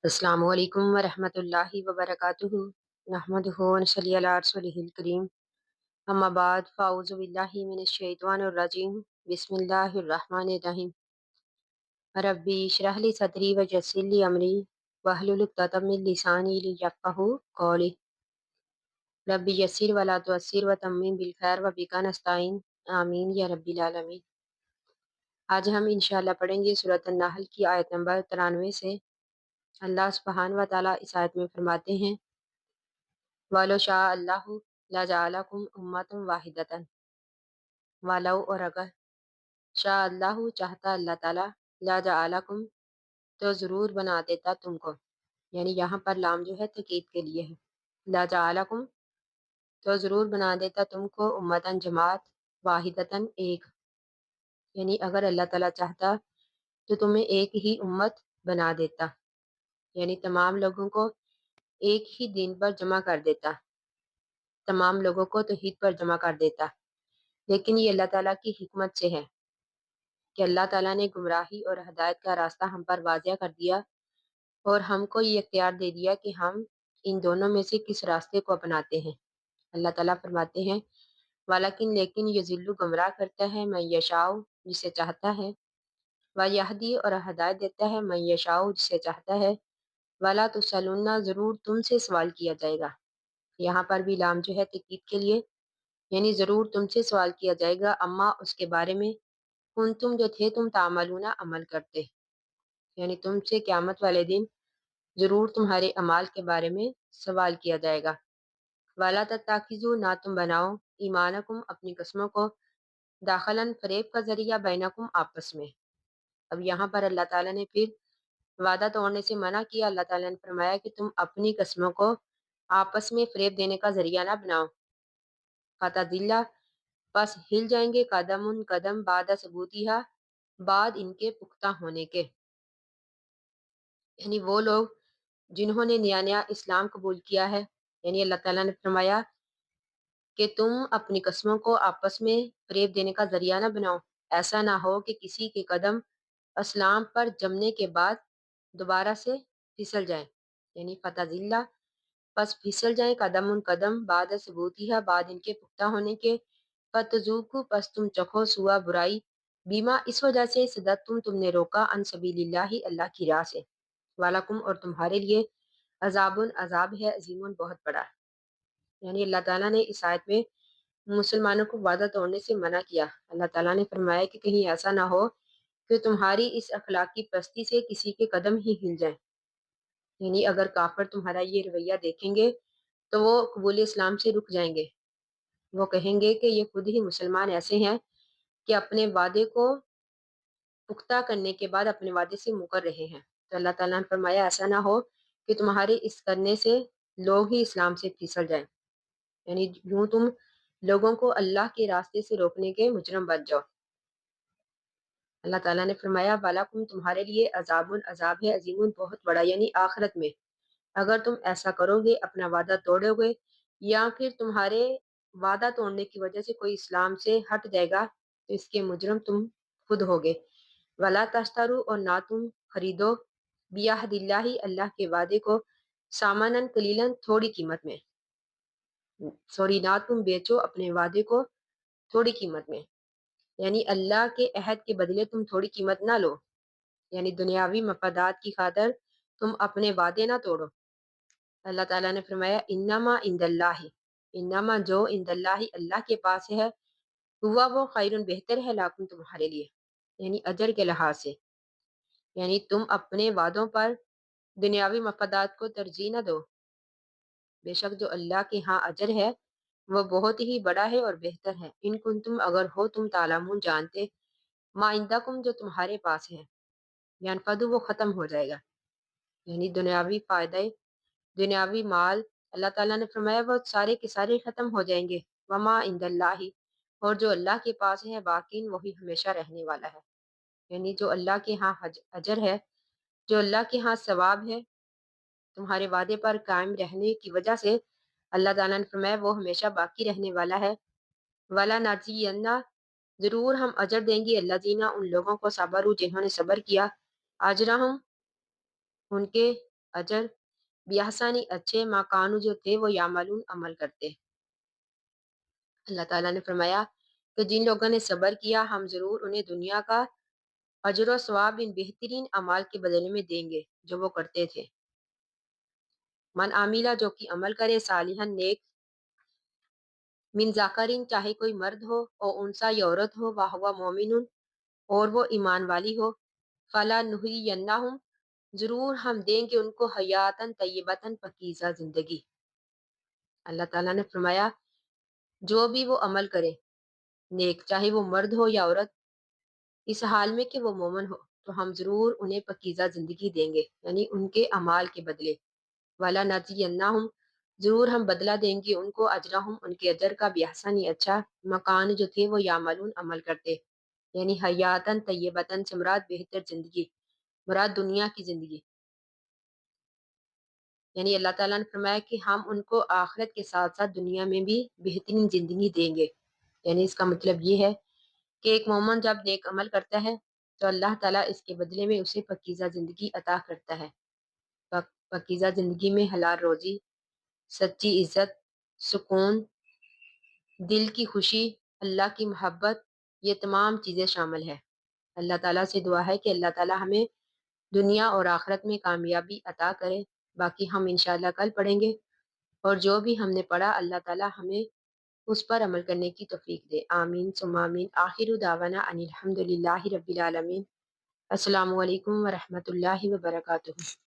السلام علیکم ورحمۃ اللہ وبرکاتہ نحمدہ ونصلی علی رسولہ الکریم اما بعد فاعوذ باللہ من الشیطان الرجیم بسم اللہ الرحمن الرحیم ربی اشرح لی صدری ویسر لی امری واحلل عقدۃ من لسانی لیفقہوا قولی ربی یسر ولا تعسر وتمم بالخیر وبک نستعین آمین یا رب العالمین۔ آج ہم انشاءاللہ پڑھیں گے سورۃ النحل کی آیت نمبر 93 سے۔ اللہ سبحانہ و تعالیٰ اس آیت میں فرماتے ہیں وَلَوْ شَاءَ اللَّهُ لَجَعَلَكُمْ أُمَّةً وَاحِدَةً، ولو اور اگر شاء اللہ چاہتا اللہ تعالیٰ لَجَعَلَكُمْ تو ضرور بنا دیتا تم کو، یعنی یہاں پر لام جو ہے تاکید کے لیے ہے، لَجَعَلَكُمْ تو ضرور بنا دیتا تم کو امتاً جماعت واحدتاً ایک، یعنی اگر اللہ تعالیٰ چاہتا تو تمہیں ایک ہی امت بنا دیتا، یعنی تمام لوگوں کو ایک ہی دین پر جمع کر دیتا، تمام لوگوں کو توحید پر جمع کر دیتا۔ لیکن یہ اللہ تعالیٰ کی حکمت سے ہے کہ اللہ تعالیٰ نے گمراہی اور ہدایت کا راستہ ہم پر واضح کر دیا اور ہم کو یہ اختیار دے دیا کہ ہم ان دونوں میں سے کس راستے کو اپناتے ہیں۔ اللہ تعالیٰ فرماتے ہیں ولیکن لیکن یضل گمراہ کرتا ہے من یشاء جسے چاہتا ہے، ویہدی اور ہدایت دیتا ہے من یشاء جسے چاہتا ہے، ولا تسألون ضرور تم سے سوال کیا جائے گا۔ یہاں پر بھی لام جو ہے تاکید کے لیے، یعنی ضرور تم سے سوال کیا جائے گا اما اس کے بارے میں کن تم جو تھے تم تعملون عمل کرتے، یعنی تم سے قیامت والے دن ضرور تمہارے اعمال کے بارے میں سوال کیا جائے گا۔ وَلَا تَتَّخِذُوا نہ تم بناؤ ایمانکم اپنی قسموں کو داخلاً فریب کا ذریعہ بینکم آپس میں۔ اب یہاں پر اللہ تعالیٰ نے پھر وعدہ توڑنے سے منع کیا۔ اللہ تعالیٰ نے فرمایا کہ تم اپنی قسموں کو آپس میں فریب دینے کا ذریعہ نہ بناؤ، فتضل پس ہل جائیں گے قدم قدم بعد ثبوتہا بعد ان کے پختہ ہونے کے، یعنی وہ لوگ جنہوں نے نیا نیا اسلام قبول کیا ہے، یعنی اللہ تعالیٰ نے فرمایا کہ تم اپنی قسموں کو آپس میں فریب دینے کا ذریعہ نہ بناؤ، ایسا نہ ہو کہ کسی کے قدم اسلام پر جمنے کے بعد دوبارہ سے پھسل جائیں، یعنی فتضل پس پھسل جائیں قدم قدم بعد ثبوتہا بعد ان کے پختہ ہونے کے، فتذوقوا پس تم چکھو سوا برائی بیما اس وجہ سے تم نے روکا عن سبیل اللہ اللہ کی راہ سے، وَلَکُمْ اور تمہارے لیے عذاب عذاب ہے عظیم بہت بڑا۔ یعنی اللہ تعالیٰ نے اس آیت میں مسلمانوں کو وعدہ توڑنے سے منع کیا۔ اللہ تعالیٰ نے فرمایا کہ کہیں ایسا نہ ہو کہ تمہاری اس اخلاقی پستی سے کسی کے قدم ہی ہل جائیں، یعنی اگر کافر تمہارا یہ رویہ دیکھیں گے تو وہ قبول اسلام سے رک جائیں گے، وہ کہیں گے کہ یہ خود ہی مسلمان ایسے ہیں کہ اپنے وعدے کو پختہ کرنے کے بعد اپنے وعدے سے مکر رہے ہیں۔ تو اللہ تعالیٰ نے فرمایا ایسا نہ ہو کہ تمہارے اس کرنے سے لوگ ہی اسلام سے پھسل جائیں، یعنی یوں تم لوگوں کو اللہ کے راستے سے روکنے کے مجرم بن جاؤ۔ اللہ تعالیٰ نے فرمایا وَلَکُمْ تمہارے لیے عذاب عذاب ہے عظیم بہت بڑا، یعنی آخرت میں اگر تم ایسا کرو گے اپنا وعدہ توڑو گے یا پھر تمہارے وعدہ توڑنے کی وجہ سے کوئی اسلام سے ہٹ جائے گا تو اس کے مجرم تم خود ہوگے۔ وَلَا تَشْتَرُوا اور نہ تم خریدو بِعَہْدِ اللہ اللہ کے وعدے کو ساماناً قلیلاً تھوڑی قیمت میں، نہ تم بیچو اپنے وعدے کو تھوڑی قیمت میں، یعنی اللہ کے عہد کے بدلے تم تھوڑی قیمت نہ لو، یعنی دنیاوی مفادات کی خاطر تم اپنے وعدے نہ توڑو۔ اللہ تعالیٰ نے فرمایا انما عند اللہ انما جو عند اللہ اللہ کے پاس ہے ہوا وہ خیر بہتر ہے لاکم تمہارے لیے، یعنی اجر کے لحاظ سے، یعنی تم اپنے وعدوں پر دنیاوی مفادات کو ترجیح نہ دو، بے شک جو اللہ کے ہاں اجر ہے وہ بہت ہی بڑا ہے اور بہتر ہے۔ ان کنتم اگر ہو تم تعلمون جانتے، ما عندکم جو تمہارے پاس ہے، ینفد وہ ختم ہو جائے گا، یعنی دنیاوی فائدے دنیاوی مال اللہ تعالیٰ نے فرمایا وہ سارے کے سارے ختم ہو جائیں گے، وما عند اللہ اور جو اللہ کے پاس ہے باقین وہی ہمیشہ رہنے والا ہے، یعنی جو اللہ کے ہاں اجر ہے، جو اللہ کے ہاں ثواب ہے تمہارے وعدے پر قائم رہنے کی وجہ سے اللہ تعالیٰ نے فرمایا وہ ہمیشہ باقی رہنے والا ہے۔ ولا نجزین ضرور ہم اجر دیں گے الذین ان لوگوں کو صبروا جنہوں نے صبر کیا، اجرہم ان کے اجر بیاحسانی اچھے مکانو جو تھے وہ یعملون عمل کرتے۔ اللہ تعالیٰ نے فرمایا کہ جن لوگوں نے صبر کیا ہم ضرور انہیں دنیا کا اجر و ثواب ان بہترین اعمال کے بدلے میں دیں گے جو وہ کرتے تھے۔ من عاملہ جو کہ عمل کرے صالحاً نیک من ذاکرین چاہے کوئی مرد ہو اور انسا یا عورت ہو وہ مومن اور وہ ایمان والی ہو فلا نحیینہم ضرور ہم دیں گے ان کو حیاتاً طیبتاً پاکیزہ زندگی۔ اللہ تعالیٰ نے فرمایا جو بھی وہ عمل کرے نیک چاہے وہ مرد ہو یا عورت اس حال میں کہ وہ مومن ہو تو ہم ضرور انہیں پاکیزہ زندگی دیں گے یعنی ان کے اعمال کے بدلے۔ والا نجزینہم ضرور ہم بدلہ دیں گے ان کو اجرہم ان کے اجر کا بیاحسن اچھا مکان جو تھے وہ یعملون عمل کرتے یعنی حیاتاً طیبتاً سے مراد بہتر زندگی مراد دنیا کی زندگی۔ یعنی اللہ تعالیٰ نے فرمایا کہ ہم ان کو آخرت کے ساتھ ساتھ دنیا میں بھی بہترین زندگی دیں گے۔ یعنی اس کا مطلب یہ ہے کہ ایک مومن جب نیک عمل کرتا ہے تو اللہ تعالیٰ اس کے بدلے میں اسے پاکیزہ زندگی عطا کرتا ہے۔ پاکیزہ زندگی میں حلال روزی، سچی عزت، سکون، دل کی خوشی، اللہ کی محبت، یہ تمام چیزیں شامل ہیں۔ اللہ تعالیٰ سے دعا ہے کہ اللہ تعالیٰ ہمیں دنیا اور آخرت میں کامیابی عطا کرے۔ باقی ہم انشاءاللہ کل پڑھیں گے، اور جو بھی ہم نے پڑھا اللہ تعالیٰ ہمیں اس پر عمل کرنے کی توفیق دے۔ آمین ثم آمین۔ آخر دعوانا ان الحمد للہ رب العالمین۔ السلام علیکم ورحمۃ اللہ وبرکاتہ۔